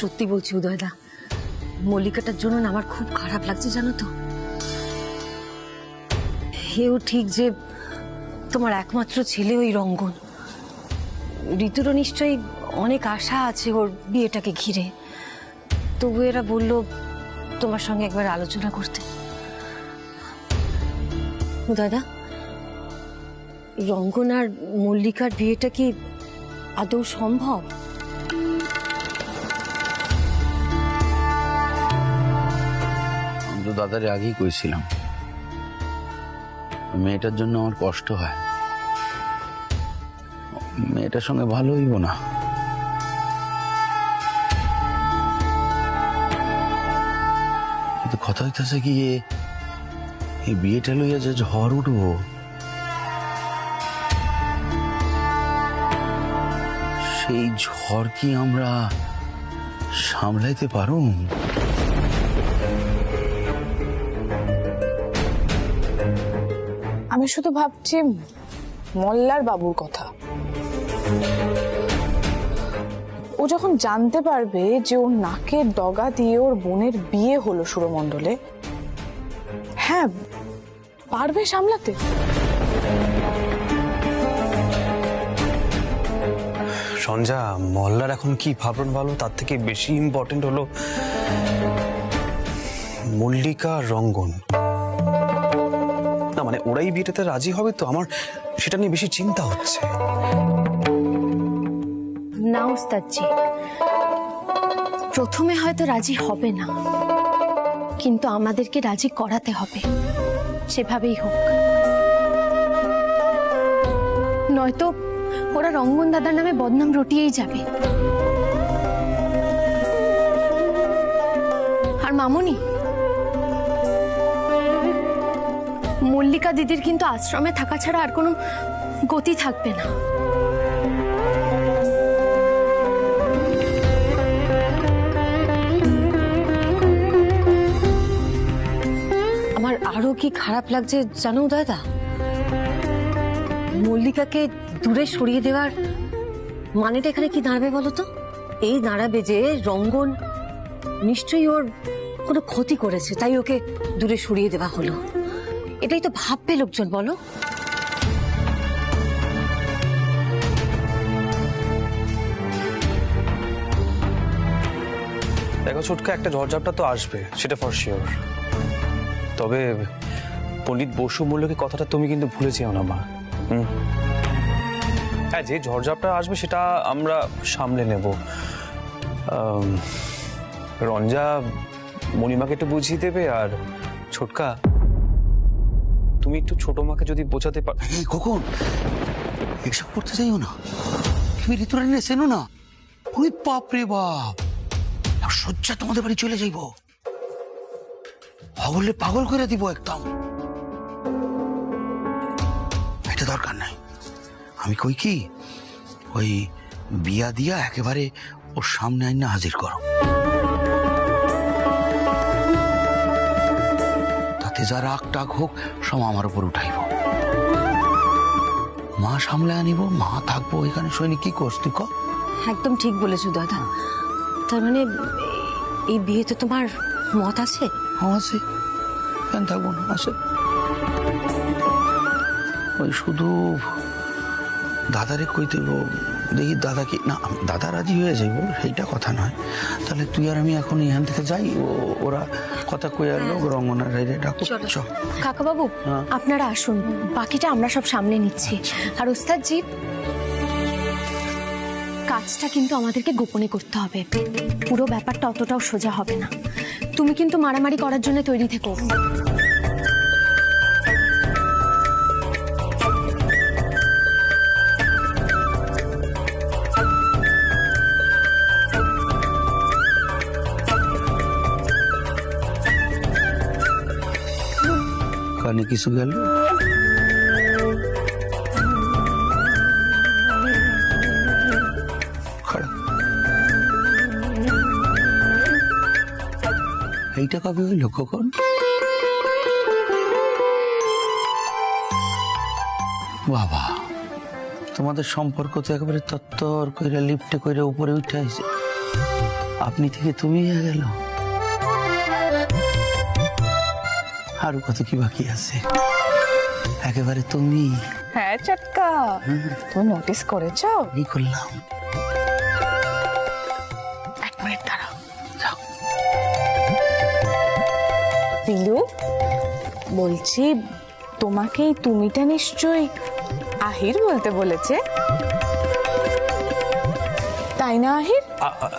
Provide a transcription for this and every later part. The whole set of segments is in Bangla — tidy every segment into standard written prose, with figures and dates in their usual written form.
সত্যি বলছি উদয়দা, মল্লিকাটার জন্য না আমার খুব খারাপ লাগছে জানো তো। এও ঠিক যে তোমার একমাত্র ছেলে ওই রঙ্গন, ঋতুরও নিশ্চয়ই অনেক আশা আছে ওর বিয়েটাকে ঘিরে। তবু এরা বলল তোমার সঙ্গে একবার আলোচনা করতে। উদয়দা, রঙ্গন আর মল্লিকার বিয়েটা কি আদৌ সম্ভব? আমি তো দাদারে আগেই কইছিলাম মেয়েটার জন্য আমার কষ্ট হয়, মেয়েটার সঙ্গে ভালো হইব না। কিন্তু কথা হইতেছে কি এই বিয়েটা লইয়া যে ঝড় উঠবো, সেই ঝড় কি আমরা সামলাইতে পারুম? আমি শুধু ভাবছি মল্লার বাবুর কথা। ও যখন জানতে পারবে যে ওর নাকের ডগা দিয়ে ওর বোনের বিয়ে হলো সুরমণ্ডলে, হ্যাঁ পারবে সামলাতে? সঞ্জা, মহল্লার এখন কি ভাবন ভালো, তার থেকে বেশি ইম্পর্টেন্ট হলো মল্লিকা রঙ্গন। না মানে ওরাই বিয়েটাতে রাজি হবে তো? আমার সেটা নিয়ে বেশি চিন্তা হচ্ছে। না ওস্তাদজি, প্রথমে হয়তো রাজি হবে না, কিন্তু আমাদেরকে রাজি করাতে হবে, সেভাবেই হোক। নয়তো ওরা রঙ্গন দাদার নামে বদনাম রটিয়েই যাবে। আর মামুনি, মল্লিকা দিদির কিন্তু আশ্রমে থাকা ছাড়া আর কোনো গতি থাকবে না। আমার আরো কি খারাপ লাগছে জানো উদয়দা, মল্লিকাকে দূরে সরিয়ে দেওয়ার মানেটা এখানে কি দাঁড়াবে বলো তো? এই দাঁড়াবে যে রঙ্গন নিশ্চয়ই ওর কোনো ক্ষতি করেছে, তাই ওকে দূরে সরিয়ে দেওয়া হলো। এটাই তো ভাববে লোকজন, বলো? দেখো ছোটকা, একটা ঝড়ঝাপটা তো আসবে, সেটা ফর শিওর। তবে পণ্ডিত বসু মূল্যকে কথাটা তুমি কিন্তু ভুলে যেও না মা। হ্যাঁ, যে ঝড়ঝাপটা আসবে সেটা আমরা সামলে নেব। রঞ্জা মণিমাকে একটু বুঝিয়ে দেবে, আর ছোটকা তুমি একটু ছোট মাকে যদি বোঝাতে পারো। কখন এসব করতে যাইও না, তুমি ঋতুরানী চেনো না? ওই বাপ রে বাপ, সজ্জা তোমাদের বাড়ি চলে যাইব, হগলে পাগল করে দিব একদম। এটা দরকার নাই। আমি কই কি, ওই বিয়া দিয়া একেবারে ওর সামনে আইনা হাজির করো, তাতে যা রাগ টাক হোক সব আমার উপর উঠাইব। মা সামলে আনিব, মা থাকবো এখানে। সৈনিক কি করছ তুই? একদম ঠিক বলেছো দাদা। তার মানে এই বিয়েতে তোমার মত আছে? আছে, কেন থাকবো না, আছে। ওই শুধু দাদারে কই দেব, দেখি দাদা কি না, দাদা রাজি হয়ে যাইব সেইটা কথা নয়। তাহলে তুই আর আমি এখন এখান থেকে যাই, ওরা কথা কই আনলো রঙ্গনার ডাকো। কাকা বাবু, আপনারা আসুন, বাকিটা আমরা সব সামনে নিচ্ছি। আর ওস্তাদজি, কাজটা কিন্তু আমাদেরকে গোপনে করতে হবে, পুরো ব্যাপারটা অতটাও সোজা হবে না। তুমি কিন্তু মারামারি করার জন্য তৈরি থেকো। কানে কিছু গেল? এইটা কবে হইল কখন? বাবা, তোমাদের সম্পর্ক তো একেবারে তত্তর কইরা লিফটে কইরা উপরে উঠে আইছে। আপনি থেকে তুমি হয়ে গেল। আরো কত কি বাকি আছে, একেবারে তুমি। হ্যাঁ চটকা, তুমি নোটিস করেছো? কি করলাম? এক মিনিট দাঁড়াও। যাও। পিলু, বলছি তোমাকে এই তুমিটা নিশ্চয়ই আহির বলতে বলেছে, তাই না আহির?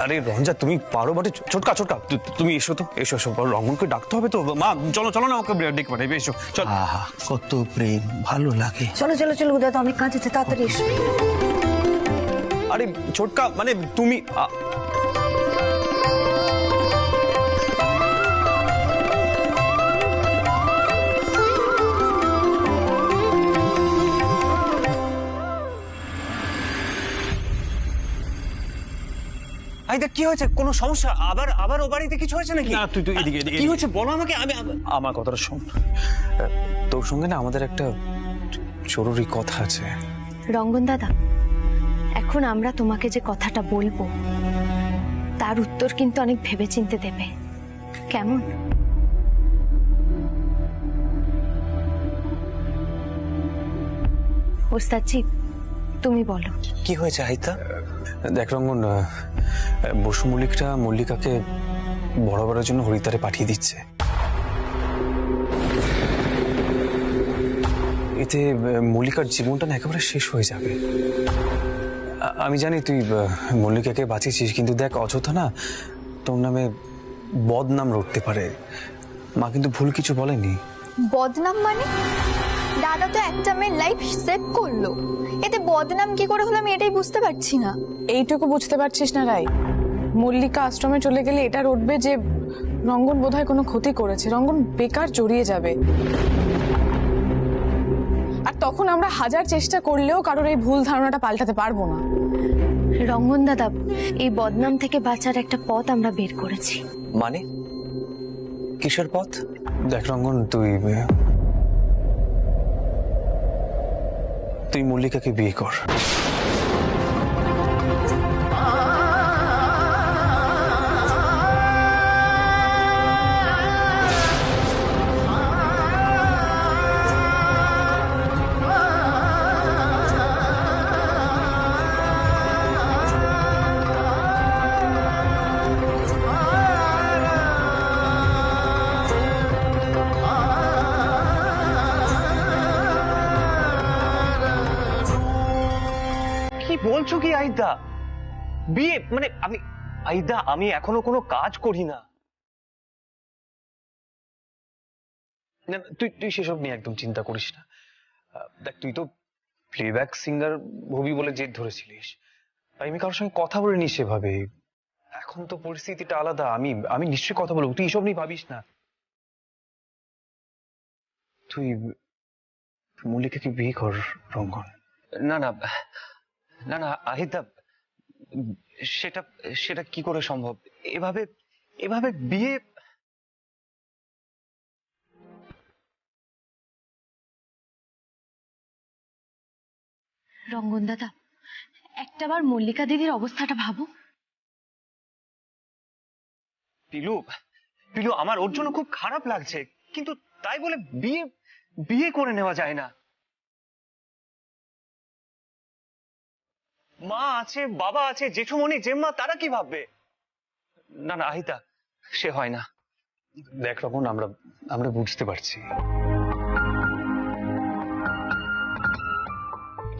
আরে রঞ্জা, তুমি পারো বটে। ছোটকা ছোটকা, তুমি এসো তো, এসো এসো। রঙ্গনকে ডাকতে হবে তো। মা চলো চলো না, ওকে ডেকে পাঠাবে। এসো চল। আহা, কত প্রেম, ভালো লাগে। চলো চলো চলো, উদয় তো অনেক কাজ আছে, তাড়াতাড়ি এসো। আরে ছোটকা, মানে তুমি আইদা, কি হয়েছে? কোনো সমস্যা? আবার আবার ও বাড়িতে কিছু হয়েছে নাকি? না, তুই এদিকে এদিকে। কি হয়েছে বলো আমাকে। আমার কথাটা শোন। তোর সঙ্গে না আমাদের একটা জরুরি কথা আছে। রঙ্গন দাদা, এখন আমরা তোমাকে যে কথাটা বলবো তার উত্তর কিন্তু অনেক ভেবেচিন্তে দেবে, কেমন? ওস্তাদজি, তুমি বলো। কি হয়েছে আইতা? দেখ রঙ্গন, বসু মল্লিকাকে বড় জন্য হরিদ্বারে পাঠিয়ে দিচ্ছে। এতে মল্লিকার জীবনটা না একেবারে শেষ হয়ে যাবে। আমি জানি তুই মল্লিকাকে বাঁচিয়েছিস, কিন্তু দেখ অযথা না তোর নামে বদনাম রটতে পারে। মা কিন্তু ভুল কিছু বলেনি। বদনাম মানে? দাদা তো একটা মেয়ের লাইফ সেভ করলো, এতে বদনাম কি করে হলো আমি এটাই বুঝতে পারছি না। এইটুকু বুঝতে পারছিস না রাই? মল্লিকা আশ্রমে চলে গেলে এটা রটবে যে রঙ্গন বোধহয় কোনো ক্ষতি করেছে, রঙ্গন বেকার জড়িয়ে যাবে। আর তখন আমরা হাজার চেষ্টা করলেও কারোর এই ভুল ধারণাটা পাল্টাতে পারবো না। রঙ্গন দাদা, এই বদনাম থেকে বাঁচার একটা পথ আমরা বের করেছি। মানে কিসের পথ? দেখ রঙ্গন, তুই মল্লিকাকে বিয়ে কর। কি বলছো কি আইদা? বিয়ে মানে আমি এখনো কোনো কাজ করি না। না, তুই সেসব নিয়ে একদম চিন্তা করিস না। দেখ, তুই তো প্লেব্যাক সিঙ্গার হবি বলে জেদ ধরেছিলিস, তাই আমি কারোর সঙ্গে কথা বলিনি সেভাবে। এখন তো পরিস্থিতিটা আলাদা। আমি নিশ্চয়ই কথা বলবো, তুই এসব নিয়ে ভাবিস না। তুই মল্লিকাকে বিয়ে কর রঙ্গন। না না না না আহিদা, সেটা সেটা কি করে সম্ভব? এভাবে এভাবে বিয়ে? রঙ্গন দাদা, একটাবার মল্লিকা দিদির অবস্থাটা ভাবো। পিলু, পিলু, আমার ওর জন্য খুব খারাপ লাগছে, কিন্তু তাই বলে বিয়ে বিয়ে করে নেওয়া যায় না। মা আছে, বাবা আছে, জেঠুমণি, জেম্মা, তারা কি ভাববে? না না আহিতা, সে হয় না। দেখ রকম, আমরা বুঝতে পারছি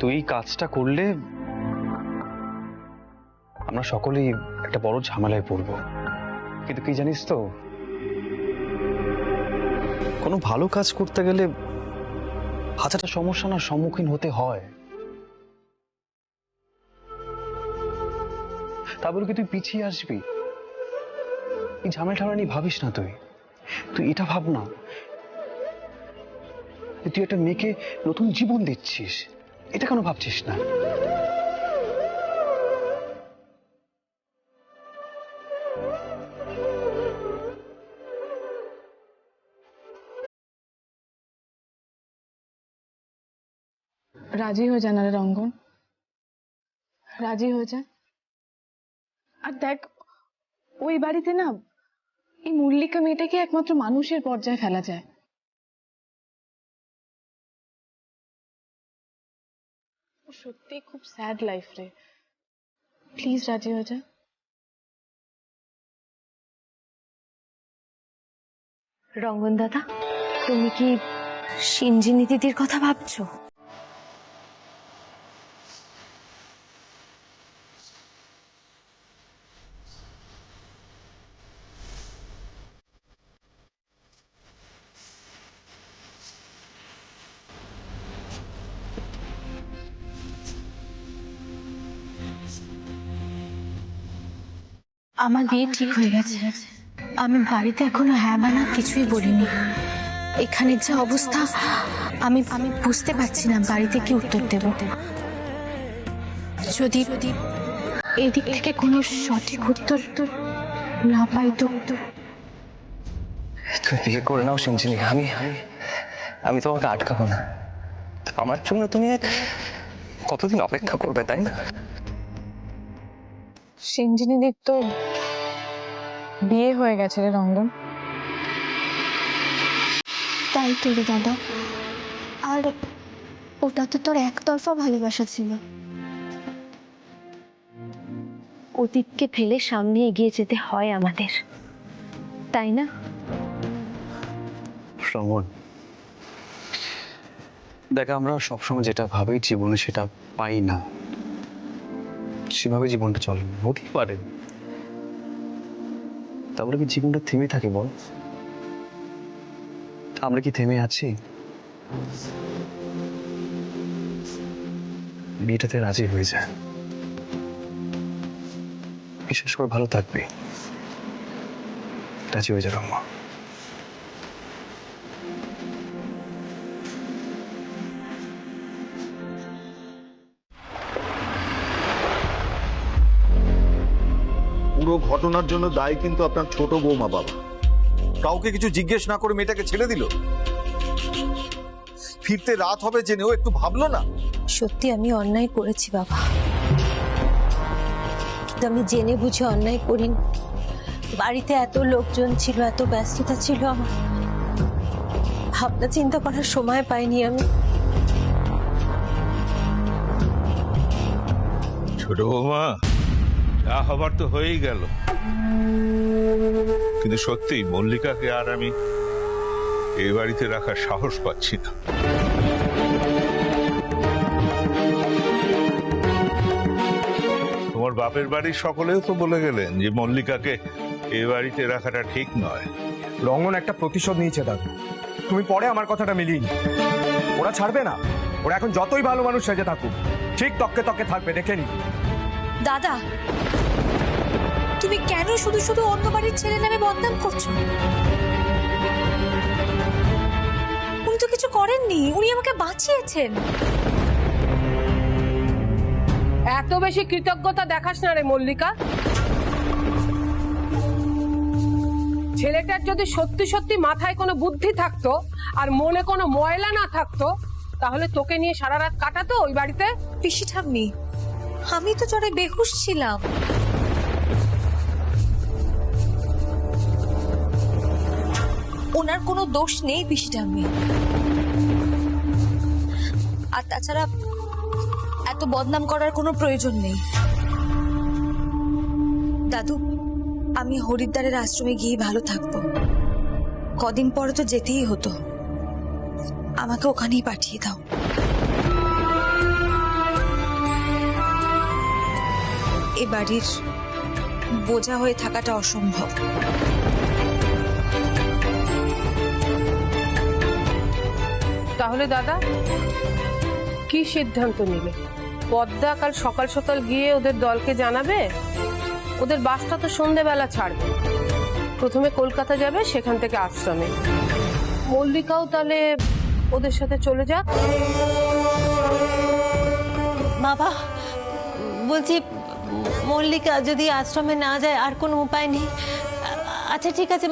তুই এই কাজটা করলে আমরা সকলেই একটা বড় ঝামেলায় পড়বো। কিন্তু কি জানিস তো, কোনো ভালো কাজ করতে গেলে হাজারটা সমস্যা না সম্মুখীন হতে হয়। তা বলে কি তুই পিছিয়ে আসবি? এই ঝামেলা নিয়ে ভাবিস না। তুই এটা ভাব না, তুই একটা মেয়েকে নতুন জীবন দিচ্ছিস, এটা কেন ভাবছিস না? রাজি হয়ে যা না রে রঙ্গন, রাজি হয়ে যা। আর দেখ, ওই বাড়িতে না এই মল্লিকা মেয়েটাকে একমাত্র মানুষের পর্যায়ে ফেলা যায়। সত্যি খুব স্যাড লাইফ রে, প্লিজ রাজি হয়ে যা। রঙ্গন দাদা, তুমি কি সিঞ্জিনী দিদির কথা ভাবছো? আমার বিয়ে ঠিক হয়ে গেছে। আমি বাড়িতে এখনো হ্যাঁ বা না কিছুই বলিনি। এখানে যা অবস্থা আমি বুঝতে পারছি না বাড়িতে কি উত্তর দেব। যদি এদিক থেকে কোনো সঠিক উত্তর না পাই তো। তুমি বিয়ে করে নাও সিঞ্জিনি, আমি তোমাকে আটকাবো না। আমার জন্য তুমি কতদিন অপেক্ষা করবে, তাই না? সিঞ্জিনীদির তো বিয়ে হয়ে গেছে রে রঙ্গন। তাই তো রে দাদা, আর ওটা তো তোর একতরফা ভালোবাসা ছিল। অতীতকে ফেলে সামনে এগিয়ে যেতে হয় আমাদের, তাই না? শ্রবণ, দেখ, আমরা সবসময় যেটা ভাবি জীবনে সেটা পাই না, সেভাবে জীবনটা চলে না। হতেই পারে, তাহলে কি জীবনটা থেমে থাকে বল? আমরা কি থেমে আছি? বিয়েটাতে রাজি হয়ে যায়, বিশেষ করে ভালো থাকবি, রাজি হয়ে যা রম্মা। পুরো ঘটনার জন্য দায়ী কিন্তু আপনার ছোট বৌমা বাবা। কাউকে কিছু জিজ্ঞেস না করে মেয়েটাকে ছেড়ে দিল। ফিরতে রাত হবে জেনেও একটু ভাবলো না। সত্যি আমি অন্যায় করেছি বাবা, কিন্তু আমি জেনে বুঝে অন্যায় করিনি। বাড়িতে এত লোকজন ছিল, এত ব্যস্ততা ছিল, আমার ভাবনা চিন্তা করার সময় পাইনি আমি। ছোট বৌমা, যা হবার তো হয়েই গেল, কিন্তু সত্যি মল্লিকাকে আর আমি এই বাড়িতে রাখার সাহস পাচ্ছি না। তোমার বাপের বাড়ির সকলেও তো বলে গেলেন যে মল্লিকাকে এই বাড়িতে রাখাটা ঠিক নয়। রঙ্গন একটা প্রতিশোধ নিয়েছে দাদু, তুমি পরে আমার কথাটা মিলিয়ে নি। ওরা ছাড়বে না, ওরা এখন যতই ভালো মানুষ সেজে থাকুক ঠিক তককে তককে থাকবে, দেখে নি। দাদা, তুমি কেন শুধু শুধু অন্য বাড়ির ছেলে নামে বদনাম করছো? উনি তো কিছু করেননি, উনি আমাকে বাঁচিয়েছেন। এত বেশি কৃতজ্ঞতা দেখাস না রে মল্লিকা। ছেলেটার যদি সত্যি সত্যি মাথায় কোনো বুদ্ধি থাকতো আর মনে কোনো ময়লা না থাকতো, তাহলে তোকে নিয়ে সারা রাত কাটাতো ওই বাড়িতে। পিসি ঠাম্মি, আমি তো জ্বরে বেহুশ ছিলাম। ওনার কোনো দোষ নেই পিসি ঠাম্মি। আর তাছাড়া এত বদনাম করার কোনো প্রয়োজন নেই। দাদু, আমি হরিদ্বারের আশ্রমে গিয়ে ভালো থাকবো। কদিন পরে তো যেতেই হতো, আমাকে ওখানেই পাঠিয়ে দাও। এ বাড়ির বোঝা হয়ে থাকাটা অসম্ভব। তাহলে দাদা কি সিদ্ধান্ত নিলে? পদ্মা কাল সকাল সকাল গিয়ে ওদের দলকে জানাবে? ওদের বাসটা তো সন্ধেবেলা ছাড়বে, প্রথমে কলকাতা যাবে, সেখান থেকে আশ্রমে। মল্লিকাও তাহলে ওদের সাথে চলে যাক। বাবা বলছি, মল্লিকা যদি আশ্রমে না যায় আর কোনো উপায় নেই? আচ্ছা ঠিক আছে,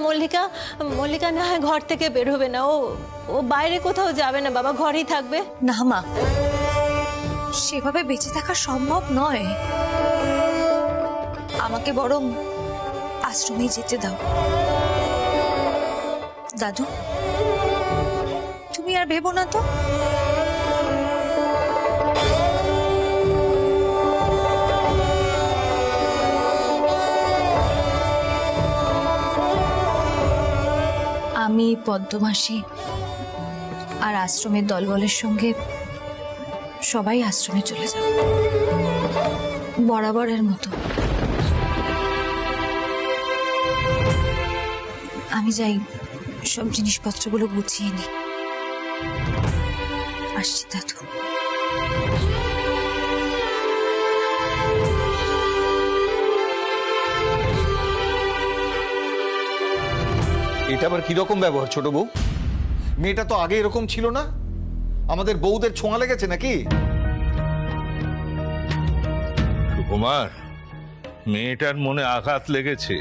মল্লিকা না হয় ঘর থেকে বের হবে না, ও বাইরে কোথাও যাবে না বাবা, ঘরেই থাকবে। না মা, সেভাবে বেঁচে থাকা সম্ভব নয়। আমাকে বরং আশ্রমেই যেতে দাও। দাদু, তুমি আর ভেবো না তো। আমি পদ্মমাসি আর আশ্রমের দলবলের সঙ্গে সবাই আশ্রমে চলে যাব, বরাবরের মতো। আমি যাই, সব জিনিসপত্রগুলো গুছিয়ে নিই। আসছি দাদু। এটা আবার কিরকম ব্যবহার ছোট বউ? মেয়েটা তো আগে এরকম ছিল না। আমাদের বউদের ছোঁয়া লেগেছে নাকি? সুকুমার, মেয়েটার মনে আঘাত লেগেছে।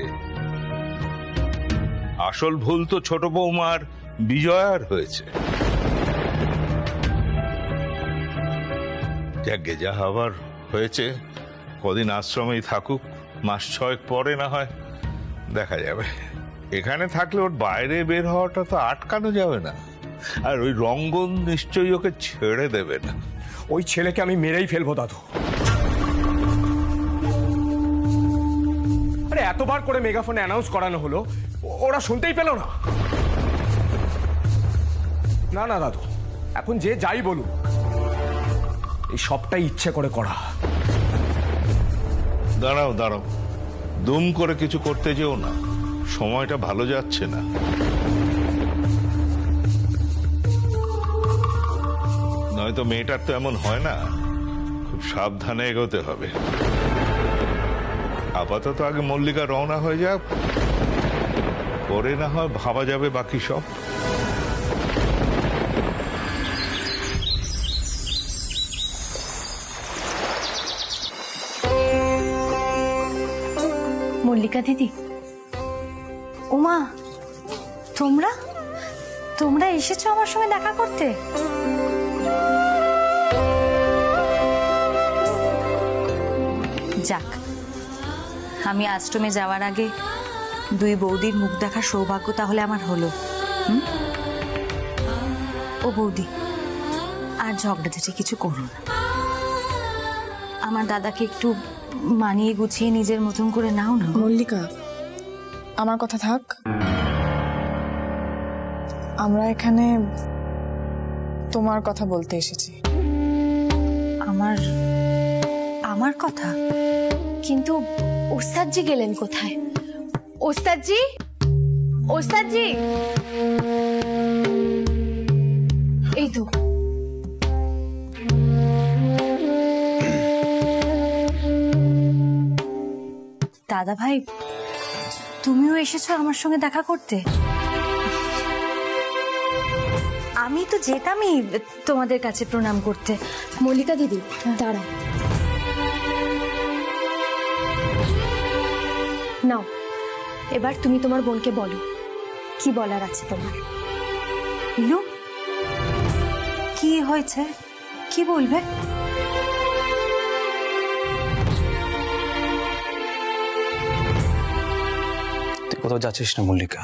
আসল ভুল তো ছোট বৌমার বিজয়ার হয়েছে। যাকে যা হবার হয়েছে, কদিন আশ্রমেই থাকুক, মাস 6 পরে না হয় দেখা যাবে। এখানে থাকলে ওর বাইরে বের হওয়াটা তো আটকানো যাবে না। আর ওই রঙ্গন নিশ্চয়ই ওকে ছেড়ে দেবে না। ওই ছেলেকে আমি মেরেই ফেলবো দাদু। আরে এতবার করে মেগাফোনে অ্যানাউন্স করানো হলো, ওরা শুনতেই পেল না। না না দাদু, এখন যে যাই বলুন, এই সবটাই ইচ্ছে করে করা। দাঁড়াও দাঁড়াও, দুম করে কিছু করতে যেও না, সময়টা ভালো যাচ্ছে না। নয়তো মেয়েটার তো এমন হয় না, খুব সাবধানে এগোতে হবে। আপাতত আগে মল্লিকা রওনা হয়ে যাক, পরে না হয় ভাবা যাবে বাকি সব। মল্লিকা দিদি, উমা, তোমরা তোমরা এসেছো আমার সঙ্গে দেখা করতে? যাক, আমি আশ্রমে যাওয়ার আগে দুই বৌদির মুখ দেখার সৌভাগ্য তাহলে আমার হলো। ও বৌদি, আর ঝগড়াঝাটি কিছু করো না। আমার দাদাকে একটু মানিয়ে গুছিয়ে নিজের মতন করে নাও না। মল্লিকা, আমার কথা থাক। আমরা এখানে তোমার কথা বলতে এসেছি। আমার আমার কথা? কিন্তু ওস্তাদজি গেলেন কোথায়? ওস্তাদজি, ওস্তাদজি, এই তো। দাদা ভাই, তুমিও এসেছো আমার সঙ্গে দেখা করতে? আমি তো যেতামই তোমাদের কাছে প্রণাম করতে। মল্লিকা দিদি, দাঁড়াও। নাও, এবার তুমি তোমার বোনকে বলো কি বলার আছে তোমার। ইলু, কি হয়েছে? কি বলবে? তুই কোথাও যাচ্ছিস না মল্লিকা?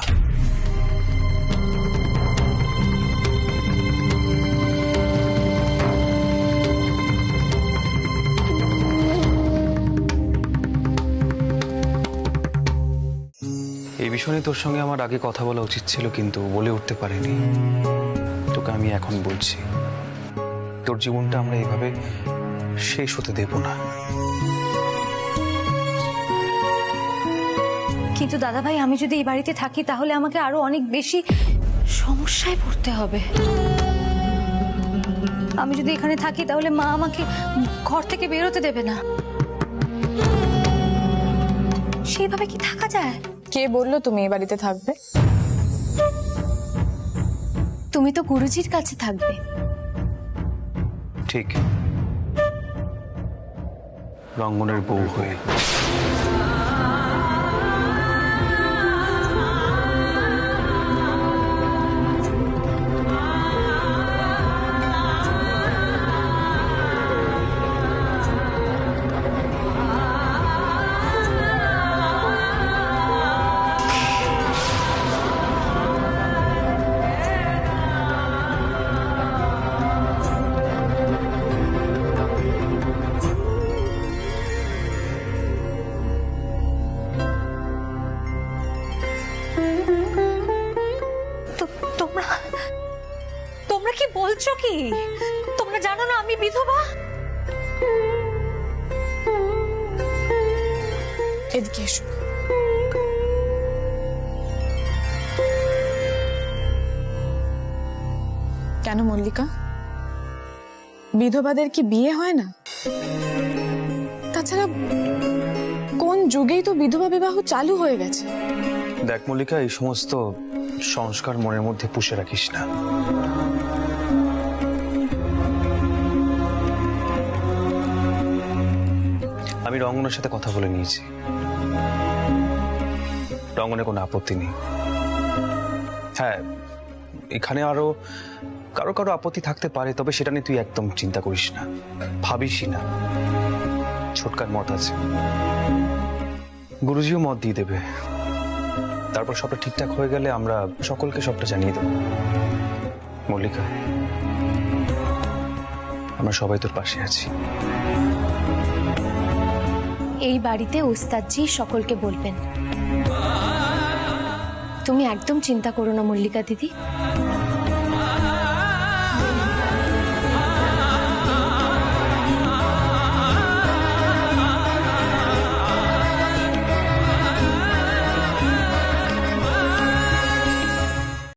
এই বিষয়ে তোর সঙ্গে আমার আগে কথা বলা উচিত ছিল, কিন্তু বলে উঠতে পারিনি। তোকে আমি এখন বলছি, তোর জীবনটা আমরা এইভাবে শেষ হতে দেব না। কিন্তু দাদা ভাই, আমি যদি এই বাড়িতে থাকি তাহলে আমাকে আরো অনেক বেশি সমস্যায় পড়তে হবে। আমি যদি এখানে থাকি তাহলে মা আমাকে ঘর থেকে বেরোতে দেবে না। সেইভাবে কি থাকা যায়? কে বললো তুমি এই বাড়িতে থাকবে? তুমি তো গুরুজির কাছে থাকবে। ঠিক, রঙ্গনের বউ হয়ে। তোমরা কি বলছো কি? তোমরা জানো না আমি বিধবা? এদিকে এসো। কেন মল্লিকা, বিধবাদের কি বিয়ে হয় না? তাছাড়া কোন যুগেই তো বিধবা বিবাহ চালু হয়ে গেছে। দেখ মল্লিকা, এই সমস্ত সংস্কার মনের মধ্যে পুষে রাখিস না। আমি রঙ্গনের সাথে কথা বলে নিয়েছি, রঙ্গনের কোনো আপত্তি নেই। হ্যাঁ, এখানে আরো কারো কারো আপত্তি থাকতে পারে, তবে সেটা নিয়ে তুই একদম চিন্তা করিস না, ভাবিসই না। ছোটকার মত আছে, গুরুজিও মত দিয়ে দেবে। তারপর সবটা ঠিকঠাক হয়ে গেলে আমরা সকলকে সবটা জানিয়ে দেব। মল্লিকা, আমরা সবাই তোর পাশে আছি। এই বাড়িতে ওস্তাদজি সকলকে বলবেন। তুমি একদম চিন্তা করো না মল্লিকা দিদি।